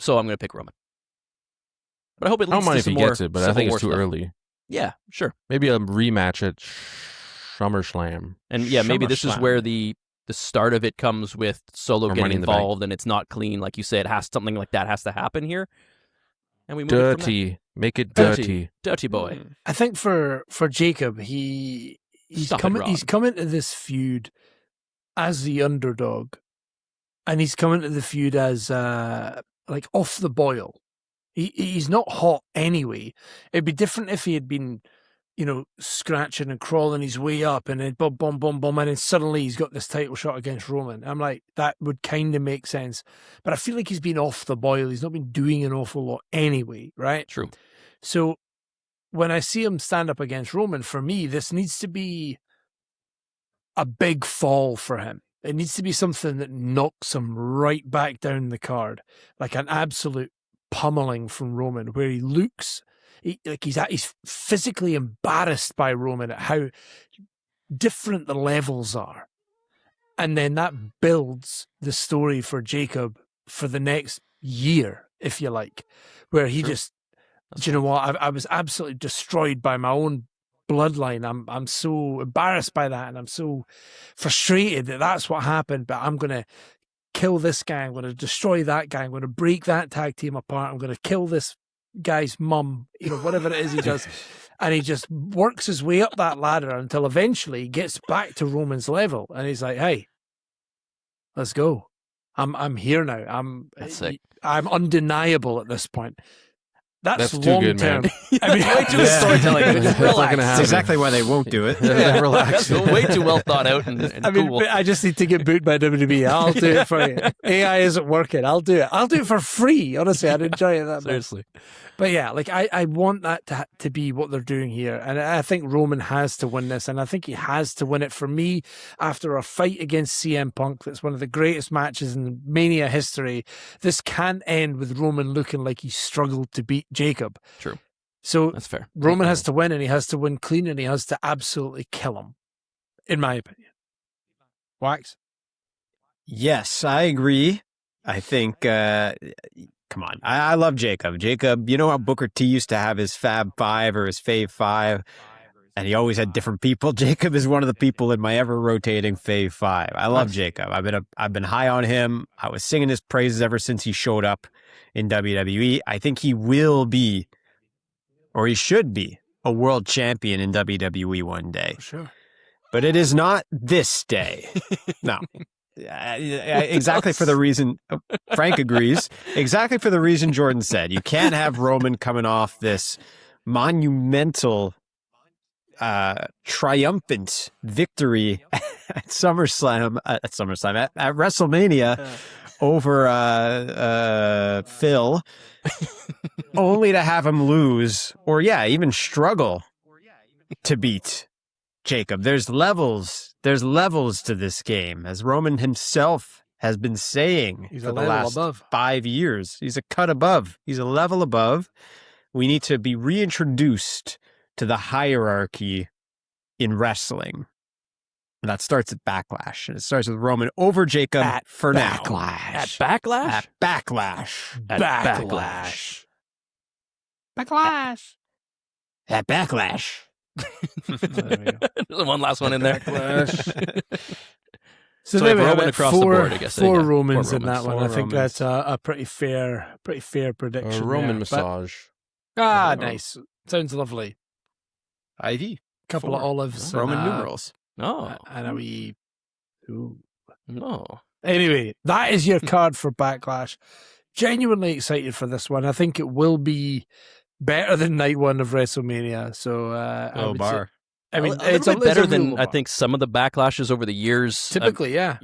So I'm going to pick Roman. But I hope it leads
I don't mind
to
if
some
he
more
gets it, but I
Civil
think
War
it's too
stuff.
early.
Yeah, sure.
Maybe a rematch at SummerSlam.
And yeah, maybe this is
SummerSlam.
where the start of it comes with Solo
Or
getting
Money in the Bank.
involved, and it's not clean, like you said. Something like that has to happen here, and we move it from there.
Dirty. Make it
Dirty.
dirty.
Boy.
I think for Jacob, he's
Stop it,
coming.
Rob.
He's coming to this feud as the underdog, and he's coming to the feud as like off the boil. He's not hot anyway. It'd be different if he had been, scratching and crawling his way up, and then boom, boom, boom, boom, and then suddenly he's got this title shot against Roman. I'm like, that would kind of make sense. But I feel like he's been off the boil. He's not been doing an awful lot anyway, right?
True.
So when I see him stand up against Roman, for me, this needs to be a big fall for him. It needs to be something that knocks him right back down the card, like an absolute pummeling from Roman, where he looks he's physically embarrassed by Roman at how different the levels are, and then that builds the story for Jacob for the next year, if you like, where he just, do you know what? I was absolutely destroyed by my own bloodline. I'm so embarrassed by that, and I'm so frustrated that that's what happened. But I'm going to kill this guy. I'm going to destroy that guy. I'm going to break that tag team apart. I'm going to kill this guy's mum. You know, whatever it is he does, and he just works his way up that ladder until eventually he gets back to Roman's level, and he's like, "Hey, let's go. I'm here now.
That's sick.
I'm undeniable at this point." That's
too
long
good,
term.
man.
I mean, way too storytelling.
It's not gonna
Relax.
happen.
That's exactly why they won't do it.
Relax.
That's way too well thought out and
I mean,
cool.
I just need to get booked by WWE. I'll do it for you. AI isn't working. I'll do it. I'll do it for free. Honestly, I'd enjoy it that much.
Seriously.
But yeah, like I want that to be what they're doing here. And I think Roman has to win this. And I think he has to win it for me after a fight against CM Punk. That's one of the greatest matches in Mania history. This can't end with Roman looking like he struggled to beat Jacob.
True.
So
That's fair.
Roman has to win, and he has to win clean, and he has to absolutely kill him, in my opinion. Wax?
Yes, I agree. I think, come on. I love Jacob. Jacob, you know how Booker T used to have his Fab Five or his Fave Five, and he always had different people? Jacob is one of the people in my ever-rotating Fave Five. I love Jacob. I've been high on him. I was singing his praises ever since he showed up in WWE. I think he will be, or he should be, a world champion in WWE one day.
For sure.
But it is not this day. No. Exactly for the reason Frank agrees. Exactly for the reason Jordan said. You can't have Roman coming off this monumental, triumphant victory at SummerSlam, at WrestleMania over Phil, only to have him lose, or even struggle to beat Jacob. There's levels to this game, as Roman himself has been saying
He's
for
a
the
level
last
above.
5 years. He's a cut above. He's a level above. We need to be reintroduced to the hierarchy in wrestling. And that starts at Backlash. And it starts with Roman over Jacob for now.
At Backlash?
At Backlash.
At Backlash.
Backlash.
At Backlash.
There's one last one in there.
So
So
there
we
we
have
have
Roman
it.
across the board, I guess.
Four
Yeah,
Romans
four
in that
Romans.
one.
Four
I think
Romans.
that's a pretty fair prediction.
A Roman
there.
massage.
But, nice. Sounds lovely.
IV.
Couple of olives.
Roman
and,
numerals.
Oh,
And a wee... Ooh.
no.
Anyway, that is your card for Backlash. Genuinely excited for this one. I think it will be better than night one of WrestleMania. So, I
Low
would
bar.
say, I mean,
a little
it's
bit better
it's a
than
real
I
bar.
think some of the backlashes over the years.
Typically, yeah.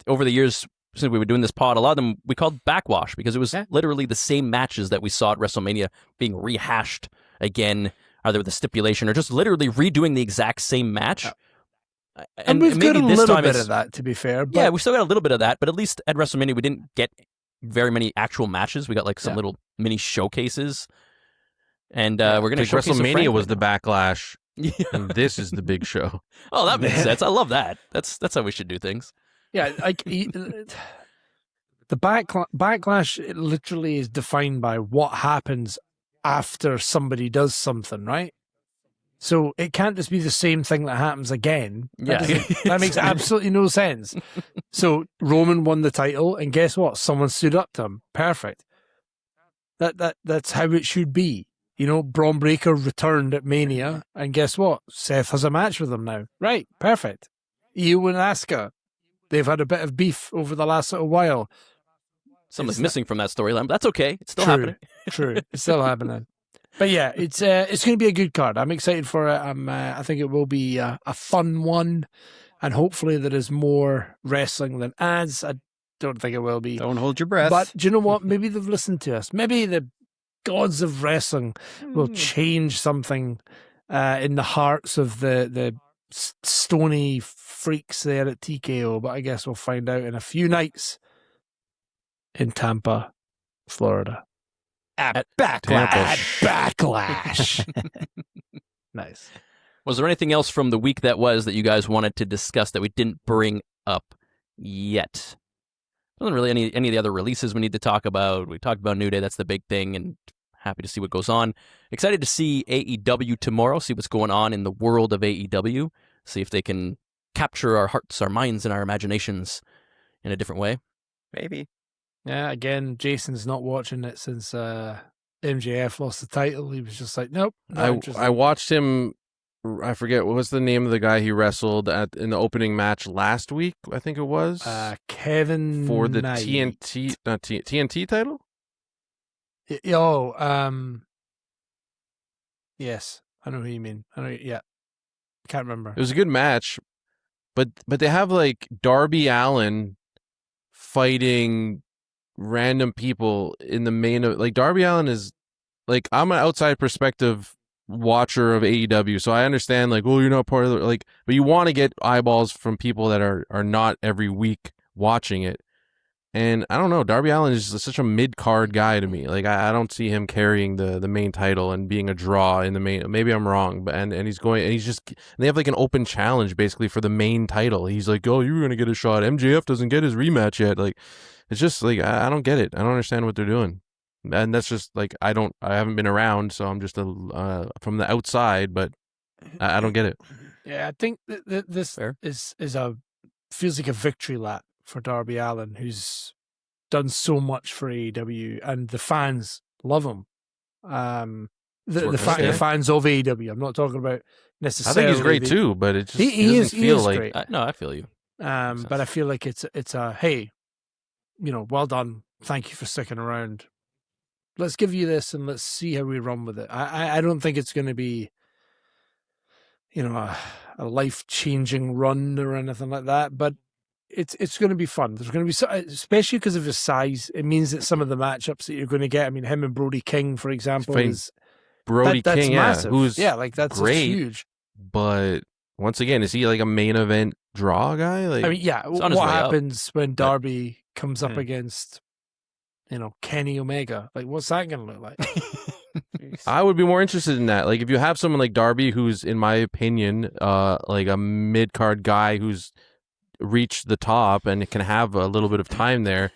Over the years since we were doing this pod, a lot of them we called backwash because it was
Yeah.
literally the same matches that we saw at WrestleMania being rehashed again, either with a stipulation or just literally redoing the exact same match.
Yeah. And we've got
maybe
a
this
little
time
bit
it's-
of that, to be fair. But
Yeah, we still got a little bit of that, but at least at WrestleMania we didn't get very many actual matches. We got like some
Yeah.
little mini showcases, and we're gonna
Like
showcase a
WrestleMania
Frank
was the
right
backlash,
now.
and this is the big show.
Oh, that makes
Yeah.
sense. I love that. That's how we should do things.
yeah, like the backlash it literally is defined by what happens after somebody does something, right? So it can't just be the same thing that happens again.
Yeah.
That makes absolutely no sense. So Roman won the title, and guess what? Someone stood up to him. Perfect. That's how it should be. Braun Breaker returned at Mania, and guess what? Seth has a match with him now. Right, perfect. Io and Asuka, they've had a bit of beef over the last little while.
Something's
Is that-
missing from that storyline, but that's okay. It's still
True.
happening.
True, it's still happening. But yeah, it's going to be a good card. I'm excited for it. I think it will be a fun one, and hopefully there is more wrestling than ads. I don't think it will be.
Don't hold your breath.
But do you know what? Maybe they've listened to us. Maybe the gods of wrestling will change something in the hearts of the stony freaks there at TKO, but I guess we'll find out in a few nights in Tampa, Florida.
At
Backlash. At Backlash. Nice.
Was there anything else from the week that was that you guys wanted to discuss that we didn't bring up yet? Wasn't really any of the other releases we need to talk about. We talked about New Day, that's the big thing, and happy to see what goes on. Excited to see AEW tomorrow, see what's going on in the world of AEW, see if they can capture our hearts, our minds, and our imaginations in a different way.
Maybe.
Yeah, again, Jason's not watching it since MJF lost the title. He was just like, nope.
I watched him. I forget what was the name of the guy he wrestled in the opening match last week. I think it was
Kevin
for the
Knight.
TNT title.
Yes, I know who you mean. Yeah, can't remember.
It was a good match, but they have like Darby Allin fighting random people in the main of like Darby Allin is like, I'm an outside perspective watcher of AEW, so I understand like, oh, you're not part of the, like, but you want to get eyeballs from people that are not every week watching it. And I don't know, Darby Allin is such a mid-card guy to me. Like I don't see him carrying the main title and being a draw in the main. Maybe I'm wrong, but and he's going and he's just, they have like an open challenge basically for the main title. He's like, oh, you're gonna get a shot. MJF doesn't get his rematch yet. Like, it's just like I don't get it. I don't understand what they're doing. And that's just like I haven't been around, so I'm just from the outside, but I don't get it.
Yeah, I think this feels like a victory lap for Darby Allin, who's done so much for AEW, and the fans love him. The fans of AEW. I'm not talking about necessarily.
I think he's great too, but it just
he
doesn't feel like
great.
No, I feel you.
But I feel like it's a hey, well done. Thank you for sticking around. Let's give you this and let's see how we run with it. I don't think it's going to be, a life-changing run or anything like that, but it's going to be fun. There's going to be, especially because of his size, it means that some of the matchups that you're going to get, I mean, him and Brody King, for example,
that's
King,
massive.
Who's that's
great,
huge.
But once again, is he like a main event draw guy? Like,
I mean, yeah, what happens when Darby comes up against, Kenny Omega? Like, what's that going to look like?
I would be more interested in that. Like, if you have someone like Darby, who's, in my opinion, like a mid-card guy who's reached the top and can have a little bit of time there,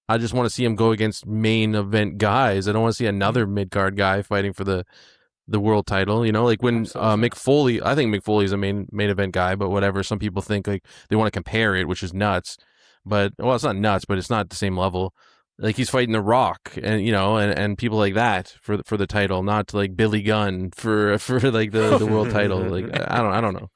I just want to see him go against main event guys. I don't want to see another mid-card guy fighting for the world title. Like when Mick Foley, I think Mick Foley is a main event guy, but whatever. Some people think like they want to compare it, which is nuts. But, well, it's not nuts, but it's not the same level. Like he's fighting The Rock and and people like that for the title, not like Billy Gunn for like the world title. Like I don't know.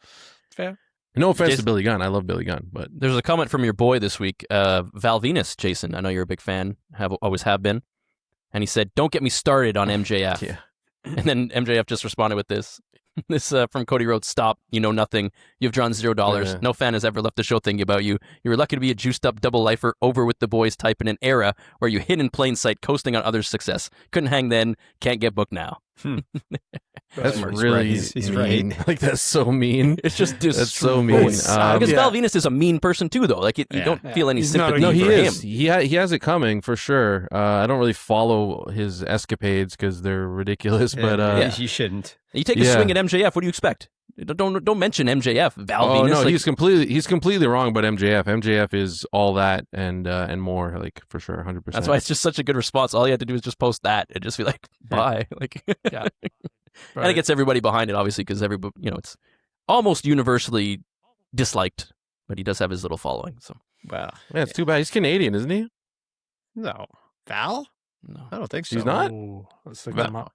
Fair.
No offense to Billy Gunn, I love Billy Gunn, but
there's a comment from your boy this week, Val Venus, Jason. I know you're a big fan, always have been, and he said, "Don't get me started on MJF."
Yeah.
And then MJF just responded with this. This from Cody Rhodes. Stop. You know nothing. You've drawn $0.
Yeah.
No fan has ever left the show thinking about you. You were lucky to be a juiced up double lifer over with the boys type in an era where you hid in plain sight coasting on others' success. Couldn't hang then. Can't get booked now.
That's
He's
really
right. He's
mean.
right.
Like that's so mean.
It's just
That's so mean.
because Val Venus is a mean person too, though. Like you don't feel any
He's not
sympathy
a-
No, he
for
is.
him.
He has it coming for sure. I don't really follow his escapades because they're ridiculous. But
you shouldn't.
You take a swing at MJF. What do you expect? Don't mention MJF. Val Venus.
no,
like,
he's completely wrong about MJF. MJF is all that and more, like for sure, 100%.
that's why it's just such a good response. All you had to do is just post that and just be like, bye. Like,
Yeah.
and it gets everybody behind it, obviously, because everybody, it's almost universally disliked, but he does have his little following. So
Well,
Yeah, it's too bad. He's Canadian, isn't he?
no. Val?
no.
I don't think so.
He's not?
Oh, let's look
Val-
him up.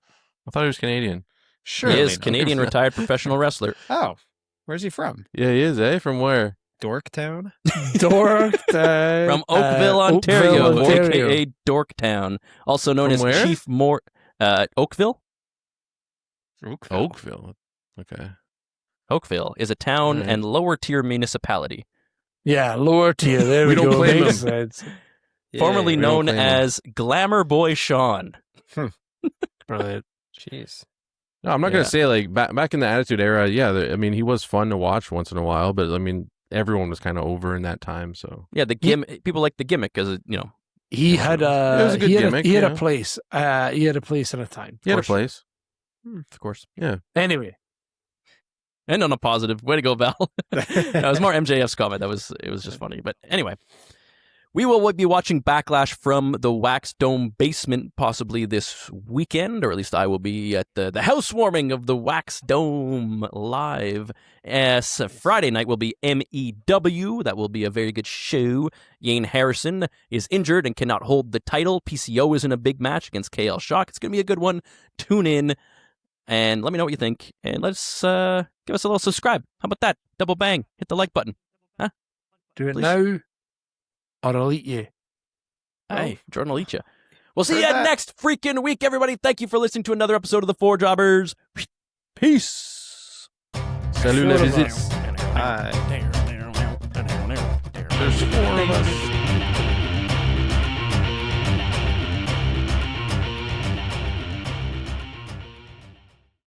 I thought he was Canadian.
Sure.
He is Canadian retired professional wrestler.
Oh, where's he from?
Yeah, he is. From where?
Dorktown?
Dorktown.
From Oakville, Ontario,
Oakville, Ontario.
a.k.a. Dorktown, also known
From
as
where?
Chief Moore. Oakville?
Oakville. Okay.
Oakville is a town
Right.
and lower tier municipality,
Yeah, lower tier. There we,
We don't
go.
claim
Makes
him.
sense.
formerly
we don't
known
claim him.
as Glamour Boy Sean.
Brilliant.
Jeez.
No, I'm not
Yeah.
gonna say like back in the Attitude Era. Yeah, I mean he was fun to watch once in a while, but I mean everyone was kind of over in that time. So
Yeah, the gimmick. People like the gimmick because
He had a,
It was a good gimmick,
he had
yeah.
a place. He had a place and a time.
he had a
course.
place.
of course.
Anyway,
And on a positive, way to go, Val. That was more MJF's comment. It was just funny. But anyway, we will be watching Backlash from the Wax Dome basement possibly this weekend, or at least I will be at the housewarming of the Wax Dome live. As Friday night will be MEW. That will be a very good show. Yane Harrison is injured and cannot hold the title. PCO is in a big match against KL Shock. It's going to be a good one. Tune in and let me know what you think. And let's give us a little subscribe. How about that? Double bang. Hit the like button.
do it
Please.
now, or I'll eat you.
Hey, Jordan will eat you. We'll see
Heard
you
that.
next freaking week, everybody. Thank you for listening to another episode of The Four Jobbers. Peace.
Salut les
Four of
visites.
us.
Hi.
There's 4 of us.